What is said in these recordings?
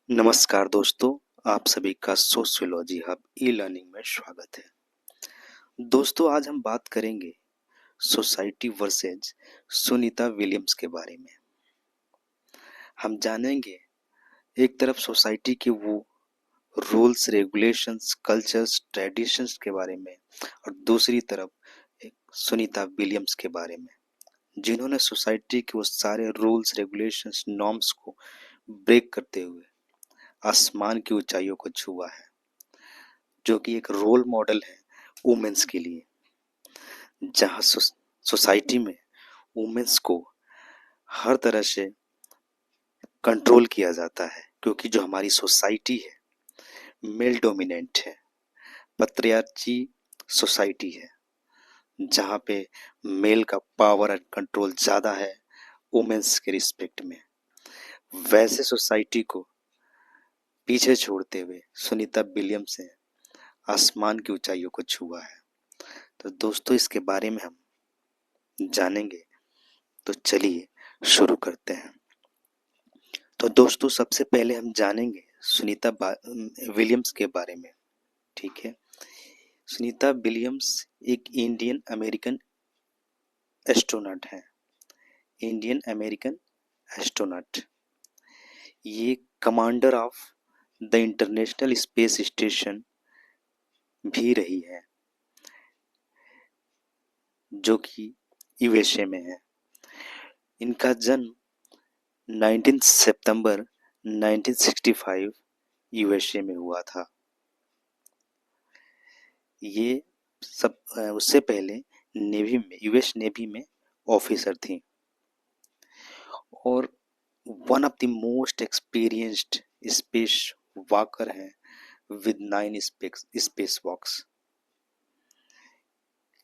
नमस्कार दोस्तों, आप सभी का सोशियोलॉजी हब ई-लर्निंग में स्वागत है। दोस्तों, आज हम बात करेंगे सोसाइटी वर्सेस सुनीता विलियम्स के बारे में। हम जानेंगे एक तरफ सोसाइटी के वो रूल्स, रेगुलेशंस, कल्चर्स, ट्रेडिशंस के बारे में और दूसरी तरफ एक सुनीता विलियम्स के बारे में, जिन्होंने सोसाइटी के वो सारे रूल्स, रेगुलेशंस, नॉर्म्स को ब्रेक करते हुए आसमान की ऊंचाइयों को छुआ है, जो कि एक रोल मॉडल है वुमेन्स के लिए। जहाँ सोसाइटी में वुमेन्स को हर तरह से कंट्रोल किया जाता है, क्योंकि जो हमारी सोसाइटी है मेल डोमिनेंट है, पत्रियार्ची सोसाइटी है, जहाँ पे मेल का पावर एंड कंट्रोल ज़्यादा है वुमेन्स के रिस्पेक्ट में। वैसे सोसाइटी को पीछे छोड़ते हुए सुनीता विलियम्स ने आसमान की ऊंचाइयों को छुआ है। तो दोस्तों, इसके बारे में हम जानेंगे, तो चलिए शुरू करते हैं। तो दोस्तों, सबसे पहले हम जानेंगे सुनीता विलियम्स के बारे में। ठीक है, सुनीता विलियम्स एक इंडियन अमेरिकन एस्ट्रोनॉट है। इंडियन अमेरिकन एस्ट्रोनॉट, ये commander of the international space station भी रही है, जो कि यूएसए में है। इनका जन्म 19 सितंबर 1965 यूएसए में हुआ था। ये सब उससे पहले नेवी में, यूएस नेवी में ऑफिसर थी और one of the most experienced space walker हैं विद 9 स्पेस वॉक्स।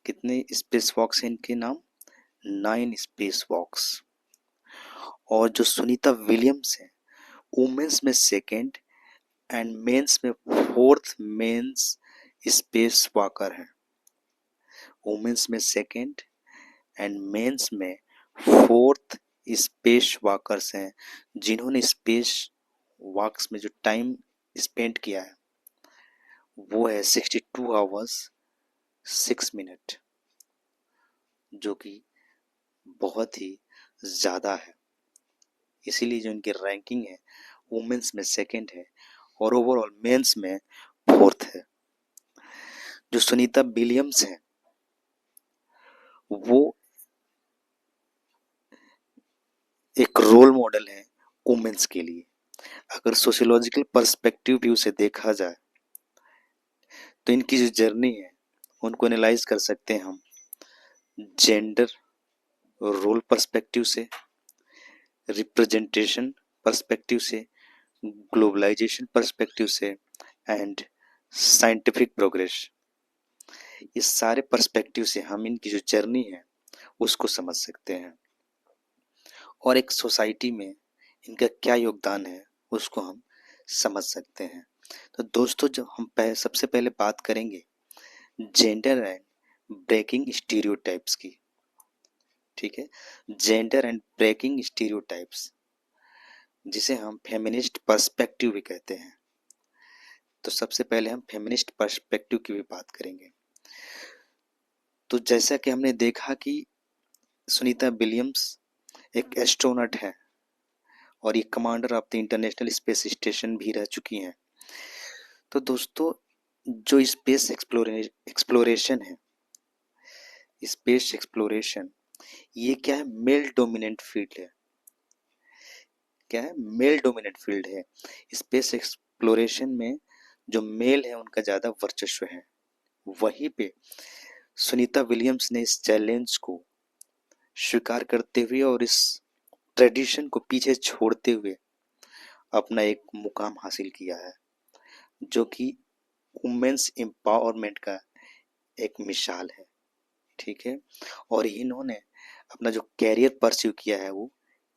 कितने स्पेस वॉक्स हैं इनके नाम? 9 स्पेस वॉक्स। और जो सुनीता विलियम्स है, वुमेन्स में सेकेंड एंड मेंस में फोर्थ मेंस स्पेस वॉकर है। वुमेन्स में सेकेंड एंड मेंस में फोर्थ स्पेस वॉकर्स हैं, जिन्होंने स्पेस वॉक्स में जो टाइम स्पेंड किया है वो है 62 आवर्स 6 मिनट, जो कि बहुत ही ज़्यादा है। इसीलिए जो इनकी रैंकिंग है वुमेन्स में सेकेंड है और ओवरऑल मेंस में फोर्थ है। जो सुनीता विलियम्स हैं वो एक रोल मॉडल है वुमेन्स के लिए। अगर सोशियोलॉजिकल पर्सपेक्टिव व्यू से देखा जाए तो इनकी जो जर्नी है उनको एनालाइज कर सकते हैं हम जेंडर रोल पर्सपेक्टिव से, रिप्रेजेंटेशन पर्सपेक्टिव से, ग्लोबलाइजेशन पर्सपेक्टिव से एंड साइंटिफिक प्रोग्रेस। इस सारे पर्सपेक्टिव से हम इनकी जो जर्नी है उसको समझ सकते हैं और एक सोसाइटी में इनका क्या योगदान है उसको हम समझ सकते हैं। तो दोस्तों, जब हम सबसे पहले बात करेंगे जेंडर एंड ब्रेकिंग स्टीरियोटाइप्स की। ठीक है, जेंडर एंड ब्रेकिंग स्टीरियोटाइप्स, जिसे हम फेमिनिस्ट पर्सपेक्टिव भी कहते हैं। तो सबसे पहले हम फेमिनिस्ट पर्सपेक्टिव की भी बात करेंगे। तो जैसा कि हमने देखा कि सुनीता विलियम्स एक एस्ट्रोनॉट है और ये commander of the international space station भी रह चुकी हैं। तो दोस्तों, जो स्पेस एक्सप्लोरेशन है, स्पेस एक्सप्लोरेशन, ये क्या है? मेल डोमिनेंट फील्ड है। क्या है? मेल डोमिनेंट फील्ड है। स्पेस एक्सप्लोरेशन में जो मेल है उनका ज्यादा वर्चस्व है। वहीं पे सुनीता विलियम्स ने इस चैलेंज को स्वीकार करते हुए और इस ट्रेडिशन को पीछे छोड़ते हुए अपना एक मुकाम हासिल किया है, जो कि वुमेन्स एम्पावरमेंट का एक मिसाल है। ठीक है, और इन्होंने अपना जो कैरियर परस्यू किया है वो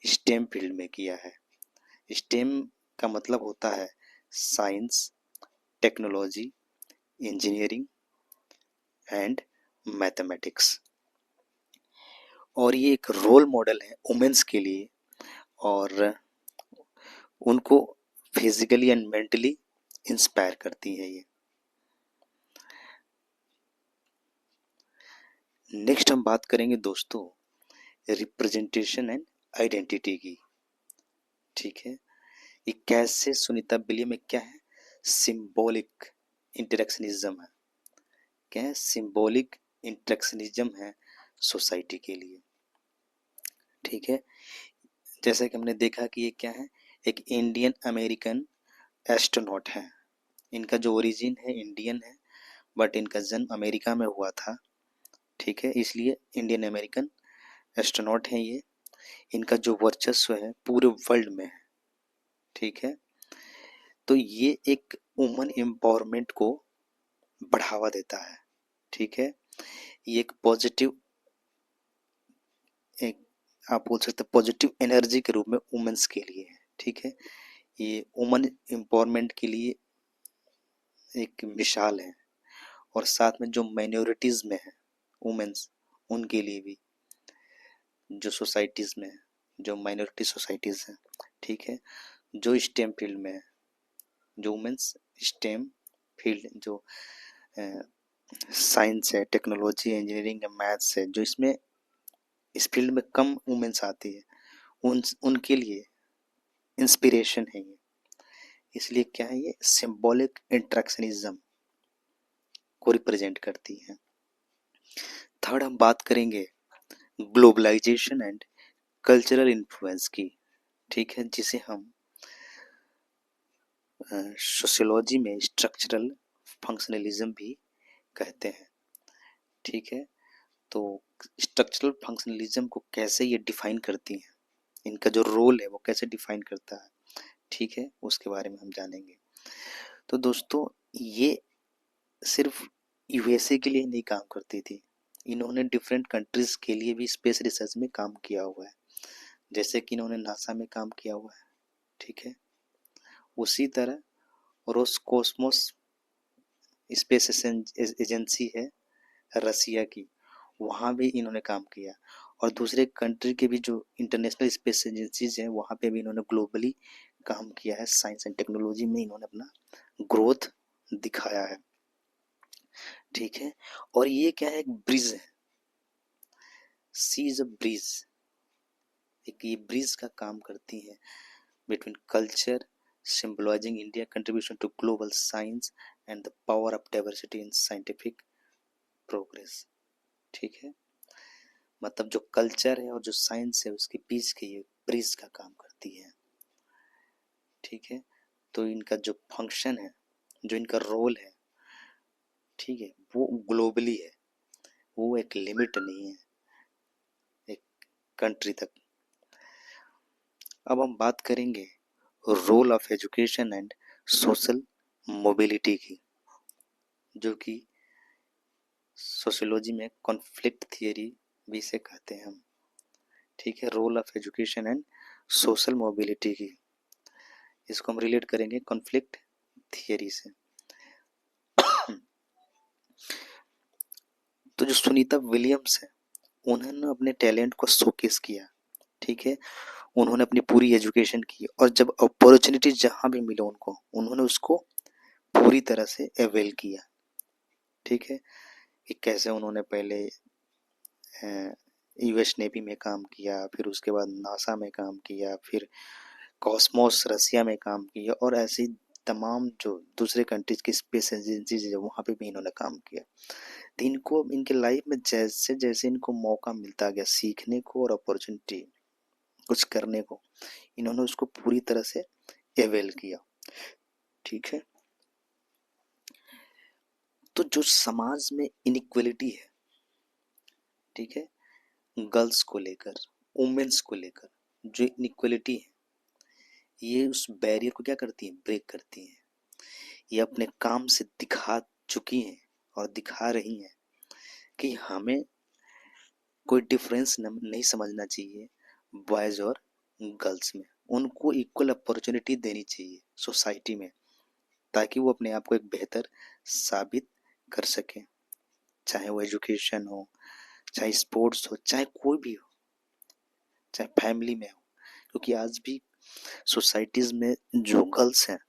स्टेम फील्ड में किया है। स्टेम का मतलब होता है science, technology, engineering and mathematics. और ये एक रोल मॉडल है वुमेन्स के लिए और उनको फिजिकली एंड मेंटली इंस्पायर करती है ये। नेक्स्ट हम बात करेंगे दोस्तों रिप्रेजेंटेशन एंड आइडेंटिटी की। ठीक है, ये कैसे सुनीता विलियम में क्या है, सिंबॉलिक इंटरेक्शनिज्म है। क्या है, सिंबॉलिक इंटरेक्शनिज्म है सोसाइटी के लिए। ठीक है, जैसे कि हमने देखा कि ये क्या है, एक इंडियन अमेरिकन एस्ट्रोनॉट है। इनका जो ओरिजिन है इंडियन है, बट इनका जन्म अमेरिका में हुआ था। ठीक है, इसलिए इंडियन अमेरिकन एस्ट्रोनॉट है ये। इनका जो वर्चस्व है पूरे वर्ल्ड में है। ठीक है, तो ये एक वुमन एम्पावरमेंट को बढ़ावा देता है। ठीक है, ये एक पॉजिटिव, एक आप बोल सकते हैं पॉजिटिव एनर्जी के रूप में वुमेन्स के लिए है। ठीक है, ये वुमन एम्पावरमेंट के लिए एक मिसाल है। और साथ में जो माइनॉरिटीज में है वुमेन्स, उनके लिए भी, जो सोसाइटीज में है, जो माइनॉरिटी सोसाइटीज हैं। ठीक है, जो स्टेम फील्ड में है, जो वुमेन्स स्टेम फील्ड, जो साइंस है, टेक्नोलॉजी, इंजीनियरिंग है, मैथ्स है, जो इसमें इस फील्ड में कम वुमेन्स आती है, उनके लिए इंस्पिरेशन है ये। इसलिए क्या है, ये सिंबॉलिक इंटरेक्शनिज्म को रिप्रेजेंट करती है। थर्ड हम बात करेंगे ग्लोबलाइजेशन एंड कल्चरल इन्फ्लुएंस की। ठीक है, जिसे हम सोशियोलॉजी में स्ट्रक्चरल फंक्शनलिज्म भी कहते हैं। ठीक है, तो स्ट्रक्चरल फंक्शनलिज्म को कैसे ये डिफाइन करती हैं, इनका जो रोल है वो कैसे डिफाइन करता है, ठीक है, उसके बारे में हम जानेंगे। तो दोस्तों ये सिर्फ यूएसए के लिए नहीं काम करती थी, इन्होंने डिफरेंट कंट्रीज के लिए भी स्पेस रिसर्च में काम किया हुआ है। जैसे कि इन्होंने नासा में काम किया हुआ है। ठीक है, उसी तरह रोसकोस्मोस स्पेस एजेंसी है रसिया की, वहाँ भी इन्होंने काम किया। और दूसरे कंट्री के भी जो इंटरनेशनल स्पेस एजेंसीज हैं वहाँ पे भी इन्होंने ग्लोबली काम किया है। साइंस एंड टेक्नोलॉजी में इन्होंने अपना ग्रोथ दिखाया है। ठीक है, और ये क्या है, एक ब्रिज है, सी इज अ ब्रिज, एक ये ब्रिज का काम करती है between culture, symbolizing India contribution to global science and the power of diversity in scientific progress। ठीक है, मतलब जो कल्चर है और जो साइंस है उसके बीच के ये ब्रिज का काम करती है। ठीक है, तो इनका जो फंक्शन है, जो इनका रोल है, ठीक है, वो ग्लोबली है, वो एक लिमिट नहीं है एक कंट्री तक। अब हम बात करेंगे role of education and social mobility की, जो कि सोशियोलॉजी में कॉन्फ्लिक्ट थियरी भी इसे कहते हैं हम। ठीक है, role of education and social mobility की, इसको हम रिलेट करेंगे कॉन्फ्लिक्ट थियरी से। तो जो सुनीता विलियम्स है, उन्होंने अपने टैलेंट को शोकेस किया। ठीक है, उन्होंने अपनी पूरी एजुकेशन की और जब अपॉर्चुनिटी जहां भी मिले उनको, उन्होंने उसको पूरी तरह से अवेल किया। ठीक है, कि कैसे उन्होंने पहले यूएस नेवी में काम किया, फिर उसके बाद नासा में काम किया, फिर कॉस्मोस रसिया में काम किया, और ऐसी तमाम जो दूसरे कंट्रीज की स्पेस एजेंसीज है वहाँ पे भी इन्होंने काम किया। तो इनको इनके लाइफ में जैसे जैसे इनको मौका मिलता गया सीखने को और अपॉर्चुनिटी कुछ करने को, इन्होंने उसको पूरी तरह से अवेल किया। ठीक है, तो जो समाज में इनइक्वलिटी है, ठीक है, गर्ल्स को लेकर, वुमेन्स को लेकर जो इनइक्वलिटी है, ये उस बैरियर को क्या करती है, ब्रेक करती है। ये अपने काम से दिखा चुकी हैं और दिखा रही हैं कि हमें कोई डिफरेंस नहीं समझना चाहिए बॉयज और गर्ल्स में, उनको इक्वल अपॉर्चुनिटी देनी चाहिए सोसाइटी में, ताकि वो अपने आप को एक बेहतर साबित कर सके, चाहे वो एजुकेशन हो, चाहे स्पोर्ट्स हो, चाहे कोई भी हो, चाहे फैमिली में हो। क्योंकि आज भी सोसाइटीज में जो गर्ल्स हैं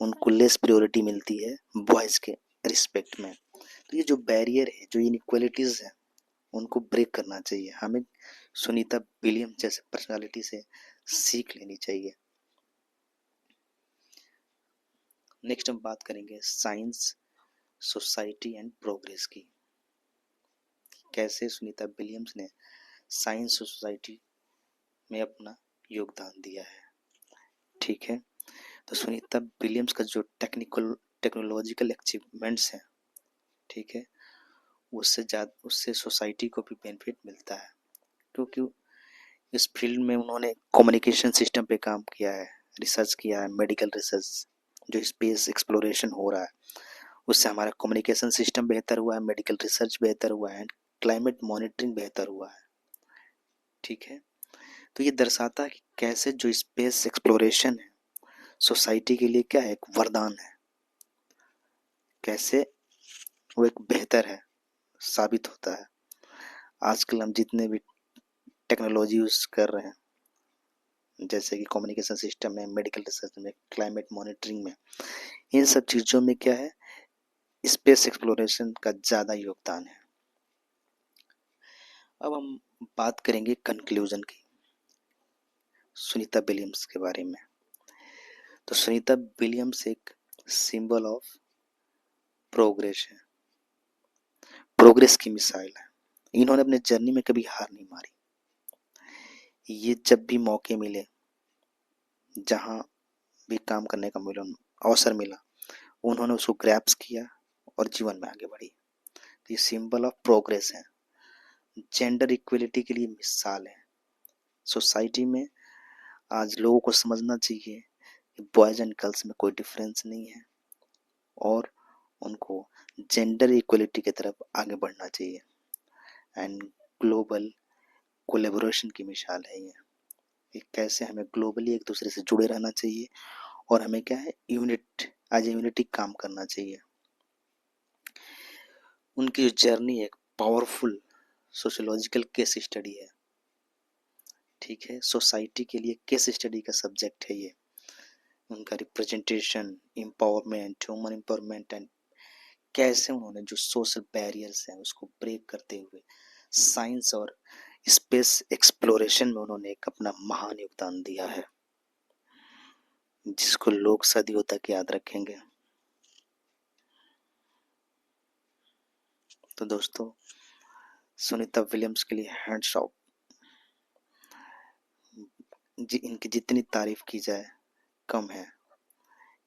उनको लेस प्रायोरिटी मिलती है बॉयज के रिस्पेक्ट में। तो ये जो बैरियर है, जो इनइक्वालिटीज है, उनको ब्रेक करना चाहिए। हमें सुनीता विलियम जैसे पर्सनालिटी से सीख लेनी चाहिए। नेक्स्ट हम बात करेंगे साइंस, सोसाइटी एंड प्रोग्रेस की। कैसे सुनीता विलियम्स ने साइंस सोसाइटी में अपना योगदान दिया है। ठीक है, तो सुनीता विलियम्स का जो टेक्नोलॉजिकल अचीवमेंट्स हैं, ठीक है, उससे सोसाइटी को भी बेनिफिट मिलता है, क्योंकि इस फील्ड में उन्होंने कम्युनिकेशन सिस्टम पे काम किया है, रिसर्च किया है, मेडिकल रिसर्च, जो स्पेस एक्सप्लोरेशन हो रहा है उससे हमारा कम्युनिकेशन सिस्टम बेहतर हुआ है, मेडिकल रिसर्च बेहतर हुआ है, क्लाइमेट मॉनिटरिंग बेहतर हुआ है। ठीक है, तो ये दर्शाता है कि कैसे जो स्पेस एक्सप्लोरेशन है सोसाइटी के लिए क्या है, एक वरदान है, कैसे वो एक बेहतर है साबित होता है। आजकल हम जितने भी टेक्नोलॉजी यूज कर रहे हैं, जैसे कि कम्युनिकेशन सिस्टम में, मेडिकल रिसर्च में, क्लाइमेट मॉनिटरिंग में, इन सब चीजों में क्या है, स्पेस एक्सप्लोरेशन का ज्यादा योगदान है। अब हम बात करेंगे कंक्लूजन की सुनीता विलियम्स के बारे में। तो सुनीता विलियम्स एक सिंबल ऑफ प्रोग्रेस है, प्रोग्रेस की मिसाइल है। इन्होंने अपने जर्नी में कभी हार नहीं मारी। ये जब भी मौके मिले, जहां भी काम करने का मिला, अवसर मिला, उन्होंने उसको ग्रैप्स किया और जीवन में आगे बढ़ी। तो ये सिंबल ऑफ प्रोग्रेस है, जेंडर इक्वलिटी के लिए मिसाल है। सोसाइटी में आज लोगों को समझना चाहिए कि बॉयज एंड गर्ल्स में कोई डिफरेंस नहीं है और उनको जेंडर इक्वलिटी की तरफ आगे बढ़ना चाहिए। एंड ग्लोबल कोलेबोरेशन की मिसाल है ये, कि कैसे हमें ग्लोबली एक दूसरे से जुड़े रहना चाहिए और हमें क्या है, यूनिट एज ए यूनिटी काम करना चाहिए। उनकी जो जर्नी एक पावरफुल सोशियोलॉजिकल केस स्टडी है। ठीक है, सोसाइटी के लिए केस स्टडी का सब्जेक्ट है ये। उनका representation, empowerment, human empowerment and कैसे उन्होंने जो सोशल बैरियर्स हैं उसको ब्रेक करते हुए साइंस और स्पेस एक्सप्लोरेशन में उन्होंने एक अपना महान योगदान दिया है, जिसको लोग सदियों तक याद रखेंगे। तो दोस्तों, सुनीता विलियम्स के लिए हैंड्स ऑफ। इनकी जितनी तारीफ की जाए कम है।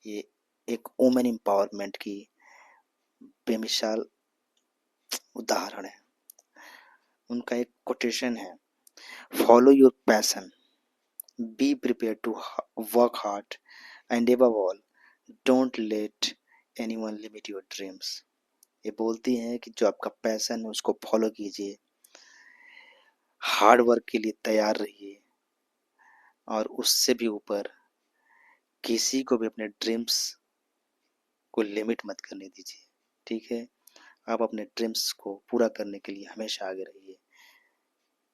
ये एक वुमेन एम्पावरमेंट की बेमिसाल उदाहरण है। उनका एक कोटेशन है, follow your passion, be prepare to work hard and above all don't let anyone limit your dreams. ये बोलती हैं कि जो आपका पैशन है उसको फॉलो कीजिए, हार्ड वर्क के लिए तैयार रहिए और उससे भी ऊपर किसी को भी अपने ड्रीम्स को लिमिट मत करने दीजिए। ठीक है, आप अपने ड्रीम्स को पूरा करने के लिए हमेशा आगे रहिए,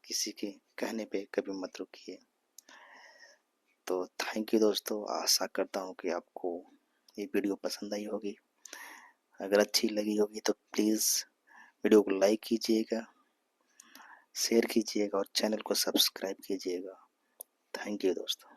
किसी के कहने पे कभी मत रुकिए। तो थैंक यू दोस्तों, आशा करता हूँ कि आपको ये वीडियो पसंद आई होगी। अगर अच्छी लगी होगी तो प्लीज़ वीडियो को लाइक कीजिएगा, शेयर कीजिएगा और चैनल को सब्सक्राइब कीजिएगा। थैंक यू दोस्तों।